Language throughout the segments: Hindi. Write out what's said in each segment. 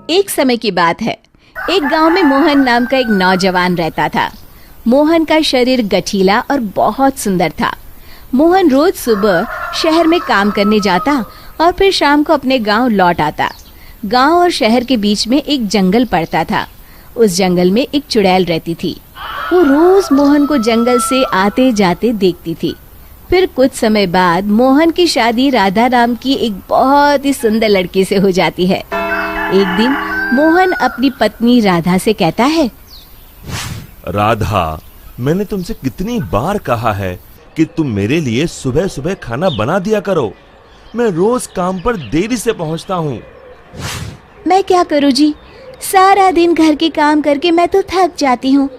एक समय की बात है। एक गांव में मोहन नाम का एक नौजवान रहता था। मोहन का शरीर गठीला और बहुत सुंदर था। मोहन रोज सुबह शहर में काम करने जाता और फिर शाम को अपने गांव लौट आता। गांव और शहर के बीच में एक जंगल पड़ता था। उस जंगल में एक चुड़ैल रहती थी। वो रोज मोहन को जंगल से आते जाते देखती थी। फिर कुछ समय बाद मोहन की शादी राधा नाम की एक बहुत ही सुंदर लड़की से हो जाती है। एक दिन मोहन अपनी पत्नी राधा से कहता है, राधा, मैंने तुमसे कितनी बार कहा है कि तुम मेरे लिए सुबह सुबह खाना बना दिया करो। मैं रोज काम पर देरी से पहुंचता हूँ। मैं क्या करूँ जी, सारा दिन घर के काम करके मैं तो थक जाती हूँ,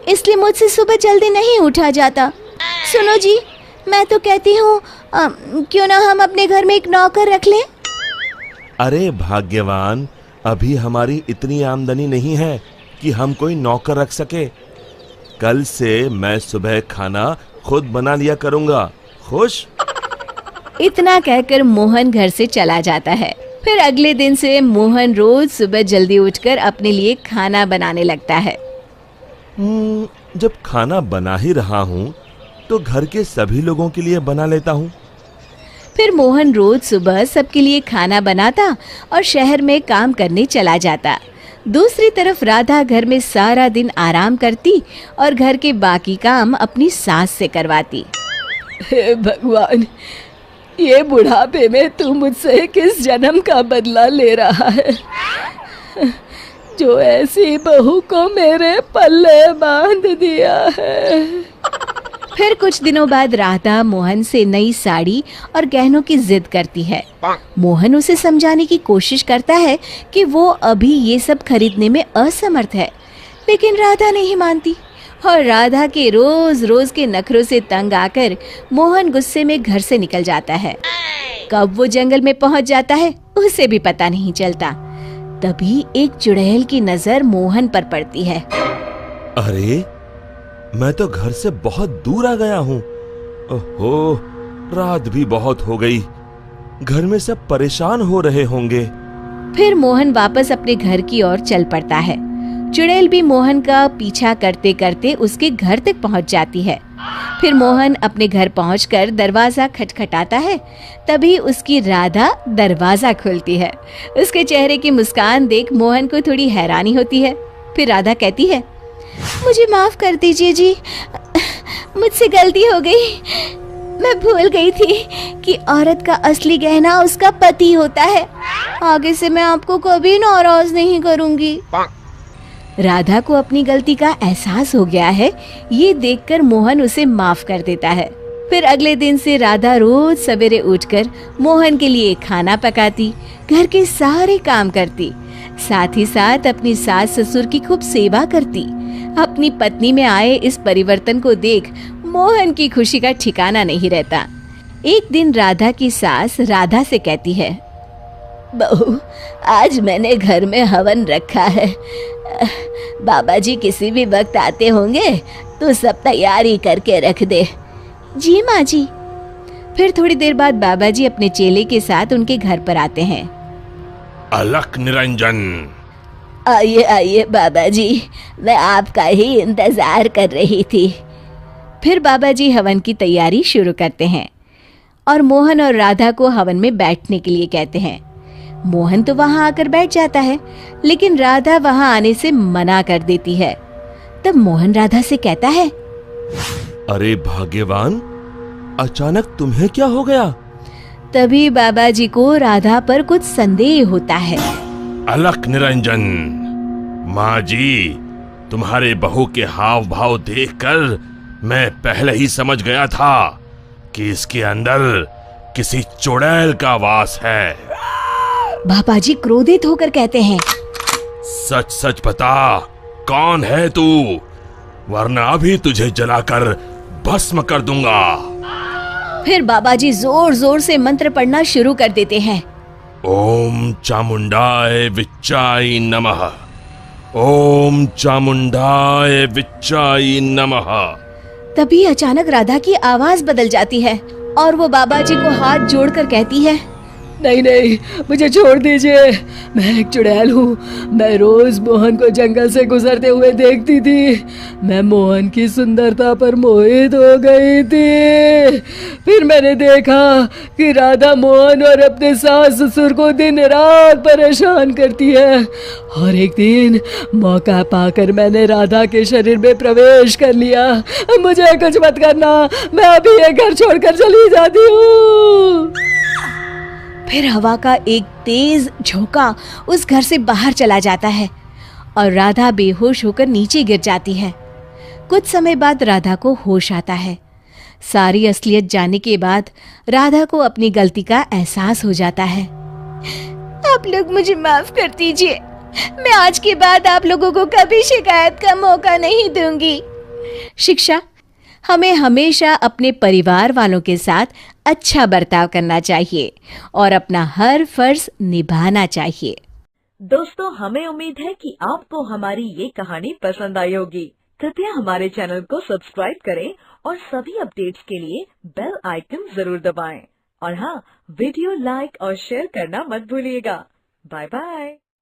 इसलिए मुझसे सुबह जल्दी नहीं उठा जाता। सुनो जी, मैं तो कहती हूँ क्यों ना हम अपने घर में एक नौकर रख लें। अरे भाग्यवान, अभी हमारी इतनी आमदनी नहीं है कि हम कोई नौकर रख सके। कल से मैं सुबह खाना खुद बना लिया करूँगा। खुश? इतना कहकर मोहन घर से चला जाता है। फिर अगले दिन से मोहन रोज सुबह जल्दी उठकर अपने लिए खाना बनाने लगता है। जब खाना बना ही रहा हूँ तो घर के सभी लोगों के लिए बना लेता हूँ। फिर मोहन रोज सुबह सबके लिए खाना बनाता और शहर में काम करने चला जाता। दूसरी तरफ राधा घर में सारा दिन आराम करती और घर के बाकी काम अपनी सास से करवाती। हे भगवान, ये बुढ़ापे में तू मुझसे किस जन्म का बदला ले रहा है, जो ऐसी बहू को मेरे पल्ले बांध दिया है। फिर कुछ दिनों बाद राधा मोहन से नई साड़ी और गहनों की जिद करती है। मोहन उसे समझाने की कोशिश करता है कि वो अभी ये सब खरीदने में असमर्थ है, लेकिन राधा नहीं मानती और राधा के रोज रोज के नखरों से तंग आकर मोहन गुस्से में घर से निकल जाता है। कब वो जंगल में पहुंच जाता है उसे भी पता नहीं चलता। तभी एक चुड़ैल की नजर मोहन पर पड़ती है। अरे, मैं तो घर से बहुत दूर आ गया हूँ। ओहो, रात भी बहुत हो गई। घर में सब परेशान हो रहे होंगे। फिर मोहन वापस अपने घर की ओर चल पड़ता है। चुड़ैल भी मोहन का पीछा करते करते उसके घर तक पहुंच जाती है। फिर मोहन अपने घर पहुंचकर दरवाजा खटखटाता है। तभी उसकी राधा दरवाजा खोलती है। उसके चेहरे की मुस्कान देख मोहन को थोड़ी हैरानी होती है। फिर राधा कहती है, मुझे माफ कर दीजिए जी, मुझसे गलती हो गई। मैं भूल गई थी कि औरत का असली गहना उसका पति होता है। आगे से मैं आपको कभी नाराज नहीं करूंगी। राधा को अपनी गलती का एहसास हो गया है। ये देखकर मोहन उसे माफ कर देता है। फिर अगले दिन से राधा रोज सवेरे उठकर मोहन के लिए खाना पकाती, घर के सारे काम करती, साथ ही साथ अपनी सास ससुर की खूब सेवा करती। अपनी पत्नी में आए इस परिवर्तन को देख मोहन की खुशी का ठिकाना नहीं रहता। एक दिन राधा की सास राधा से कहती है, बहू, आज मैंने घर में हवन रखा है। बाबा जी किसी भी वक्त आते होंगे तो सब तैयारी करके रख दे। जी माँ जी। फिर थोड़ी देर बाद बाबा जी अपने चेले के साथ उनके घर पर आते हैं। अलख निरंजन। आइए आइए बाबा जी, मैं आपका ही इंतजार कर रही थी। फिर बाबा जी हवन की तैयारी शुरू करते हैं और मोहन और राधा को हवन में बैठने के लिए कहते हैं। मोहन तो वहां आकर बैठ जाता है, लेकिन राधा वहां आने से मना कर देती है। तब मोहन राधा से कहता है, अरे भाग्यवान, अचानक तुम्हें क्या हो गया? तभी बाबा जी को राधा पर कुछ संदेह होता है। अलख निरंजन, माँ जी, तुम्हारे बहू के हाव भाव देखकर मैं पहले ही समझ गया था कि इसके अंदर किसी चुड़ैल का वास है। बाबा जी क्रोधित होकर कहते हैं, सच सच बता, कौन है तू, वरना अभी तुझे जलाकर भस्म कर दूंगा। फिर बाबा जी जोर जोर से मंत्र पढ़ना शुरू कर देते हैं। ओम चामुंडाय विच्चाय नमः, ओम चामुंडाय विच्चाय नमः। तभी अचानक राधा की आवाज बदल जाती है और वो बाबा जी को हाथ जोड़कर कहती है, नहीं नहीं, मुझे छोड़ दीजिए। मैं एक चुड़ैल हूँ। मैं रोज मोहन को जंगल से गुजरते हुए देखती थी। मैं मोहन की सुंदरता पर मोहित हो गई थी। फिर मैंने देखा कि राधा मोहन और अपने सास ससुर को दिन रात परेशान करती है। और एक दिन मौका पाकर मैंने राधा के शरीर में प्रवेश कर लिया। मुझे कुछ मत करना, मैं अभी ये घर छोड़कर चली जाती हूँ। फिर हवा का एक तेज झोंका उस घर से बाहर चला जाता है और राधा बेहोश होकर नीचे गिर जाती है। कुछ समय बाद राधा को होश आता है। सारी असलियत जानने के बाद राधा को अपनी गलती का एहसास हो जाता है। आप लोग मुझे माफ कर दीजिए। मैं आज के बाद आप लोगों को कभी शिकायत का मौका नहीं दूंगी। शिक्षा: हमें हमेशा अपने परिवार वालों के साथ अच्छा बर्ताव करना चाहिए और अपना हर फर्ज निभाना चाहिए। दोस्तों, हमें उम्मीद है कि आपको हमारी ये कहानी पसंद आई होगी। कृपया हमारे चैनल को सब्सक्राइब करें और सभी अपडेट्स के लिए बेल आइकन जरूर दबाएं। और हाँ, वीडियो लाइक और शेयर करना मत भूलिएगा। Bye bye.